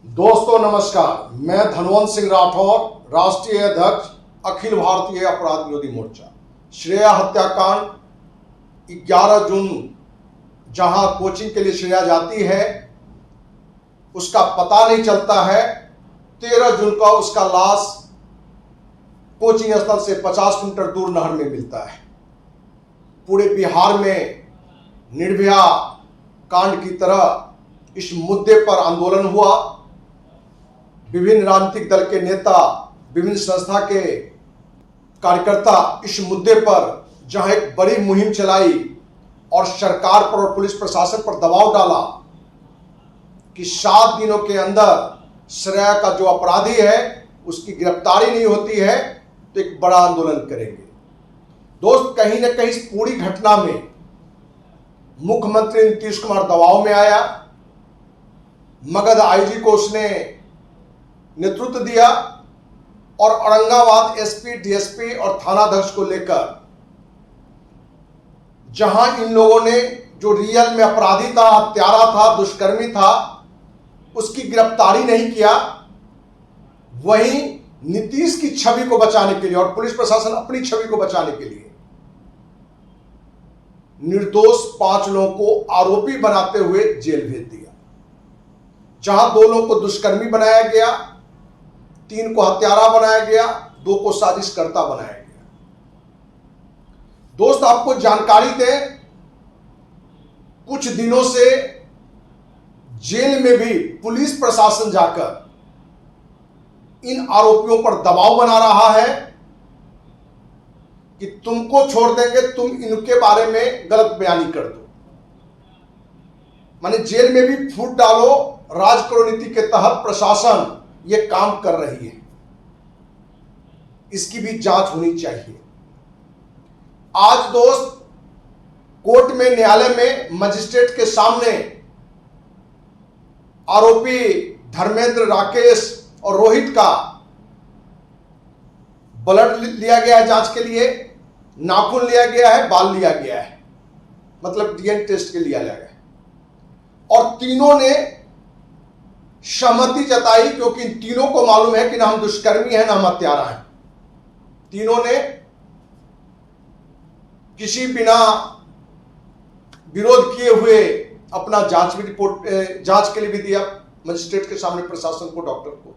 दोस्तों नमस्कार, मैं धनवंत सिंह राठौर, राष्ट्रीय अध्यक्ष अखिल भारतीय अपराध विरोधी मोर्चा। श्रेया हत्याकांड 11 जून जहां कोचिंग के लिए श्रेया जाती है, उसका पता नहीं चलता है। 13 जून का उसका लाश कोचिंग स्थल से 50 किलोमीटर दूर नहर में मिलता है। पूरे बिहार में निर्भया कांड की तरह इस मुद्दे पर आंदोलन हुआ। विभिन्न राजनीतिक दल के नेता, विभिन्न संस्था के कार्यकर्ता इस मुद्दे पर जहां एक बड़ी मुहिम चलाई और सरकार पर और पुलिस प्रशासन पर दबाव डाला कि 7 दिनों के अंदर श्रेया का जो अपराधी है उसकी गिरफ्तारी नहीं होती है तो एक बड़ा आंदोलन करेंगे। दोस्त, कहीं ना कहीं इस पूरी घटना में मुख्यमंत्री नीतीश कुमार दबाव में आया। मगध आईजी को उसने नेतृत्व दिया और औरंगाबाद एसपी, डीएसपी और थानाध्यक्ष को लेकर जहां इन लोगों ने जो रियल में अपराधी था, हत्यारा था, दुष्कर्मी था, उसकी गिरफ्तारी नहीं किया, वहीं नीतीश की छवि को बचाने के लिए और पुलिस प्रशासन अपनी छवि को बचाने के लिए निर्दोष 5 लोगों को आरोपी बनाते हुए जेल भेज दिया। जहां 2 लोगों को दुष्कर्मी बनाया गया, 3 को हत्यारा बनाया गया, 2 को साजिशकर्ता बनाया गया। दोस्त, आपको जानकारी दें, कुछ दिनों से जेल में भी पुलिस प्रशासन जाकर इन आरोपियों पर दबाव बना रहा है कि तुमको छोड़ देंगे, तुम इनके बारे में गलत बयानी कर दो। माने जेल में भी फूट डालो, राज करो नीति के तहत प्रशासन ये काम कर रही है। इसकी भी जांच होनी चाहिए। आज दोस्त, कोर्ट में, न्यायालय में, मजिस्ट्रेट के सामने आरोपी धर्मेंद्र, राकेश और रोहित का ब्लड लिया गया है जांच के लिए, नाखून लिया गया है, बाल लिया गया है, मतलब डीएनए टेस्ट के लिए लिया गया है। और तीनों ने सहमति जताई, क्योंकि इन तीनों को मालूम है कि ना हम दुष्कर्मी हैं ना हम हत्यारा हैं। तीनों ने किसी बिना विरोध किए हुए अपना जांच के लिए भी दिया मजिस्ट्रेट के सामने, प्रशासन को, डॉक्टर को।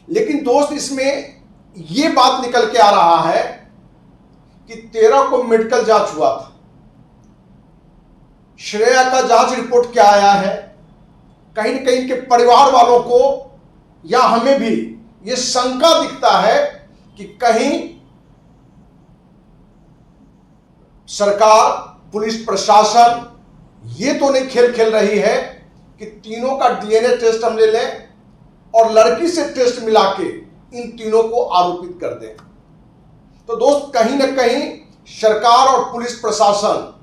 लेकिन दोस्त, इसमें यह बात निकल के आ रहा है कि 13 को मेडिकल जांच हुआ था। श्रेया का जांच रिपोर्ट क्या आया है? कहीं न कहीं के परिवार वालों को या हमें भी यह शंका दिखता है कि कहीं सरकार, पुलिस प्रशासन ये तो नहीं खेल खेल रही है कि तीनों का डीएनए टेस्ट हम ले लें और लड़की से टेस्ट मिला के इन तीनों को आरोपित कर दें। तो दोस्त, कहीं ना कहीं सरकार और पुलिस प्रशासन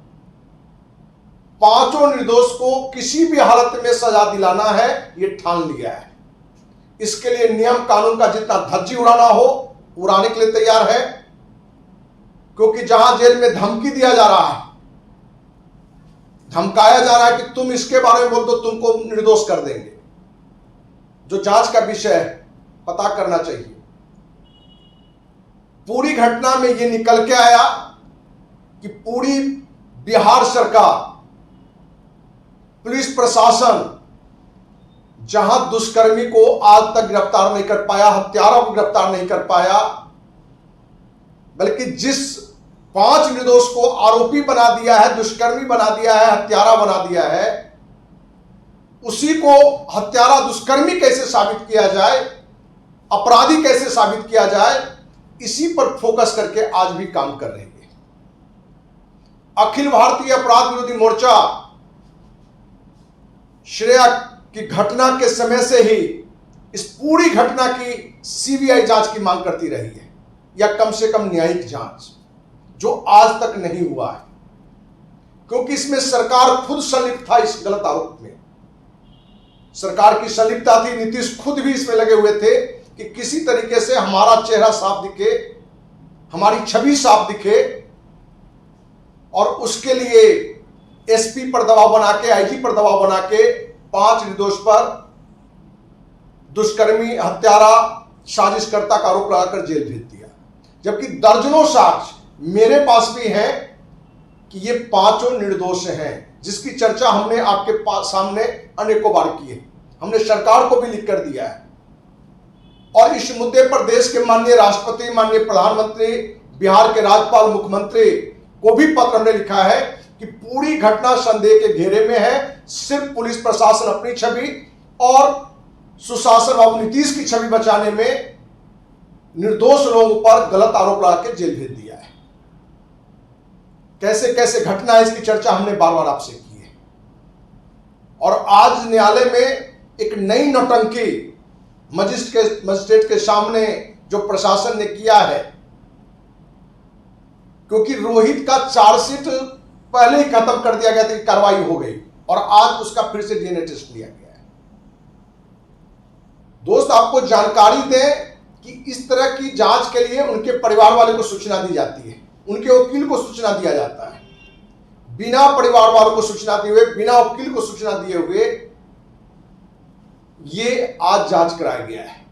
5 निर्दोष को किसी भी हालत में सजा दिलाना है, यह ठान लिया है। इसके लिए नियम कानून का जितना धज्जी उड़ाना हो उड़ाने के लिए तैयार है, क्योंकि जहां जेल में धमकी दिया जा रहा है, धमकाया जा रहा है कि तुम इसके बारे में बोल दो, तुमको निर्दोष कर देंगे। जो जांच का विषय है, पता करना चाहिए। पूरी घटना में यह निकल के आया कि पूरी बिहार सरकार, पुलिस प्रशासन जहां दुष्कर्मी को आज तक गिरफ्तार नहीं कर पाया, हत्यारों को गिरफ्तार नहीं कर पाया, बल्कि जिस 5 निर्दोष को आरोपी बना दिया है, दुष्कर्मी बना दिया है, हत्यारा बना दिया है, उसी को हत्यारा, दुष्कर्मी कैसे साबित किया जाए, अपराधी कैसे साबित किया जाए, इसी पर फोकस करके आज भी काम कर रही है। अखिल भारतीय अपराध विरोधी मोर्चा श्रेया की घटना के समय से ही इस पूरी घटना की सीबीआई जांच की मांग करती रही है, या कम से कम न्यायिक जांच, जो आज तक नहीं हुआ है, क्योंकि इसमें सरकार खुद संलिप्त था। इस गलत आरोप में सरकार की संलिप्तता थी। नीतीश खुद भी इसमें लगे हुए थे कि किसी तरीके से हमारा चेहरा साफ दिखे, हमारी छवि साफ दिखे, और उसके लिए एसपी पर दबाव बना के, आईजी पर दबाव बना के 5 निर्दोष पर दुष्कर्मी, हत्यारा, साजिशकर्ता का आरोप लगाकर जेल भेज दिया। जबकि दर्जनों साक्ष्य मेरे पास भी हैं कि ये पांचों निर्दोष हैं, जिसकी चर्चा हमने आपके सामने अनेकों बार की है। हमने सरकार को भी लिख कर दिया है और इस मुद्दे पर देश के माननीय राष्ट्रपति, माननीय प्रधानमंत्री, बिहार के राज्यपाल, मुख्यमंत्री को भी पत्र हमने लिखा है कि पूरी घटना संदेह के घेरे में है। सिर्फ पुलिस प्रशासन अपनी छवि और सुशासन बाबू नीतीश की छवि बचाने में निर्दोष लोगों पर गलत आरोप लगा के जेल भेज दिया है। कैसे कैसे घटना है, इसकी चर्चा हमने बार बार आपसे की है। और आज न्यायालय में एक नई नौटंकी मजिस्ट्रेट के सामने जो प्रशासन ने किया है, क्योंकि रोहित का चार्जशीट पहले ही खत्म कर दिया गया था कि कार्रवाई हो गई और आज उसका फिर से डीएनए टेस्ट लिया गया है। दोस्त, आपको जानकारी दें कि इस तरह की जांच के लिए उनके परिवार वाले को सूचना दी जाती है, उनके वकील को सूचना दिया जाता है। बिना परिवार वालों को सूचना दिए हुए, बिना वकील को सूचना दिए हुए ये आज जांच कराया गया है।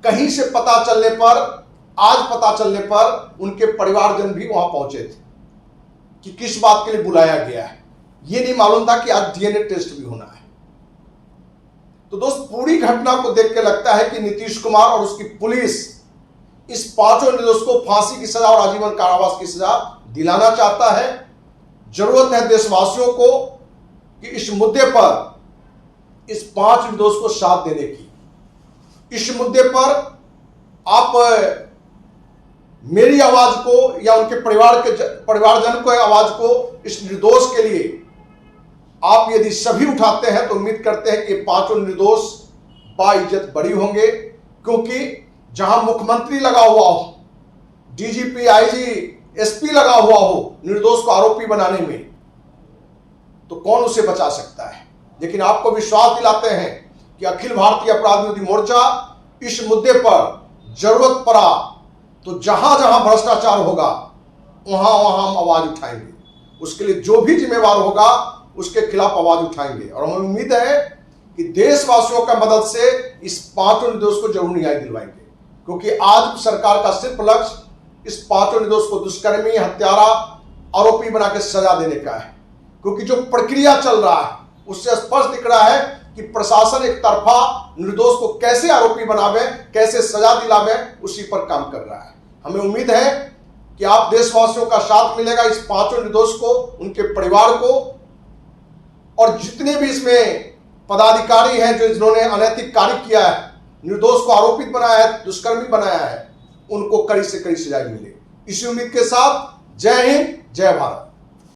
कहीं से पता चलने पर, आज पता चलने पर उनके परिवारजन भी वहां पहुंचे थे कि किस बात के लिए बुलाया गया है। ये नहीं मालूम था कि आज डीएनए टेस्ट भी होना है। तो दोस्त, पूरी घटना को देख के लगता है कि नीतीश कुमार और उसकी पुलिस इस पांचों निर्दोष को फांसी की सजा और आजीवन कारावास की सजा दिलाना चाहता है। जरूरत है देशवासियों को कि इस मुद्दे पर इस पांच निर्दोष को साथ देने की। इस मुद्दे पर आप मेरी आवाज को या उनके परिवारजन को आवाज को इस निर्दोष के लिए आप यदि सभी उठाते हैं तो उम्मीद करते हैं कि पांचों निर्दोष बाइज्जत बरी होंगे। क्योंकि जहां मुख्यमंत्री लगा हुआ हो, डीजीपी, आईजी, एसपी लगा हुआ हो निर्दोष को आरोपी बनाने में, तो कौन उसे बचा सकता है। लेकिन आपको विश्वास दिलाते हैं कि अखिल भारतीय अपराध विरोधी मोर्चा इस मुद्दे पर जरूरत पड़ा तो जहां जहां भ्रष्टाचार होगा वहां वहां हम आवाज उठाएंगे। उसके लिए जो भी जिम्मेवार होगा उसके खिलाफ आवाज उठाएंगे। और हमें उम्मीद है कि देशवासियों का मदद से इस पांचों निर्दोष को जरूर न्याय दिलवाएंगे। क्योंकि आज सरकार का सिर्फ लक्ष्य इस पांचों निर्दोष को दुष्कर्मी, हत्यारा, आरोपी बना के सजा देने का है। क्योंकि जो प्रक्रिया चल रहा है उससे स्पष्ट दिख रहा है कि प्रशासन एक तरफा निर्दोष को कैसे आरोपी बनावे, कैसे सजा दिलावे, उसी पर काम कर रहा है। हमें उम्मीद है कि आप देशवासियों का साथ मिलेगा इस पांचों निर्दोष को, उनके परिवार को, और जितने भी इसमें पदाधिकारी हैं जो जिन्होंने अनैतिक कार्य किया है, निर्दोष को आरोपित बनाया है, दुष्कर्मी बनाया है, उनको कड़ी से कड़ी सजा मिले। इसी उम्मीद के साथ जय हिंद, जय भारत।